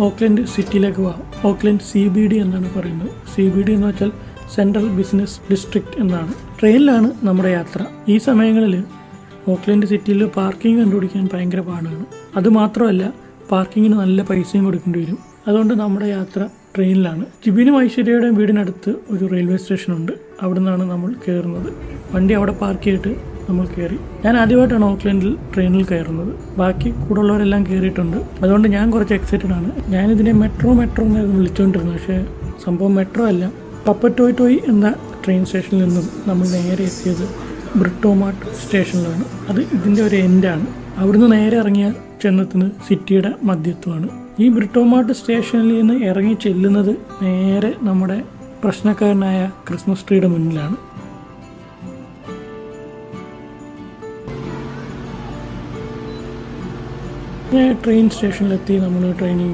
Auckland സിറ്റിയിലേക്ക് പോവാം. Auckland CBD എന്നാണ് പറയുന്നത്. CBD എന്ന് വെച്ചാൽ സെൻട്രൽ ബിസിനസ് ഡിസ്ട്രിക്റ്റ് എന്നാണ്. ട്രെയിനിലാണ് നമ്മുടെ യാത്ര. ഈ സമയങ്ങളിൽ ഓക്ലൻഡ് സിറ്റിയിൽ പാർക്കിംഗ് കണ്ടുപിടിക്കാൻ ഭയങ്കര പാടാണ്. അതുമാത്രമല്ല, പാർക്കിങ്ങിന് നല്ല പൈസയും കൊടുക്കേണ്ടി വരും. അതുകൊണ്ട് നമ്മുടെ യാത്ര ട്രെയിനിലാണ്. ജിബിനും ഐശ്വര്യയുടെയും വീടിനടുത്ത് ഒരു റെയിൽവേ സ്റ്റേഷനുണ്ട്. അവിടെ നിന്നാണ് നമ്മൾ കയറുന്നത്. വണ്ടി അവിടെ പാർക്ക് ചെയ്തിട്ട് നമ്മൾ കയറി. ഞാൻ ആദ്യമായിട്ടാണ് ഓക്ലൻഡിൽ ട്രെയിനിൽ കയറുന്നത്. ബാക്കി കൂടുള്ളവരെല്ലാം കയറിയിട്ടുണ്ട്. അതുകൊണ്ട് ഞാൻ കുറച്ച് എക്സൈറ്റഡ് ആണ്. ഞാനിതിനെ മെട്രോ എന്നായിരുന്നു വിളിച്ചുകൊണ്ടിരുന്നത്. പക്ഷേ സംഭവം മെട്രോ അല്ല. പപ്പറ്റോയ് എന്ന ട്രെയിൻ സ്റ്റേഷനിൽ നിന്നും നമ്മൾ നേരെ എത്തിയത് ബ്രിട്ടോമാർട്ട് സ്റ്റേഷനിലാണ്. അത് ഇതിൻ്റെ ഒരു എൻഡാണ്. അവിടുന്ന് നേരെ ഇറങ്ങിയ ചെന്നെത്തുന്നത് സിറ്റിയുടെ മധ്യത്വമാണ്. ഈ ബ്രിട്ടോമാർട്ട് സ്റ്റേഷനിൽ നിന്ന് ഇറങ്ങി ചെല്ലുന്നത് നേരെ നമ്മുടെ പ്രശ്നക്കാരനായ ക്രിസ്മസ് ട്രീയുടെ മുന്നിലാണ്. ട്രെയിൻ സ്റ്റേഷനിലെത്തി. നമ്മൾ ട്രെയിനിൽ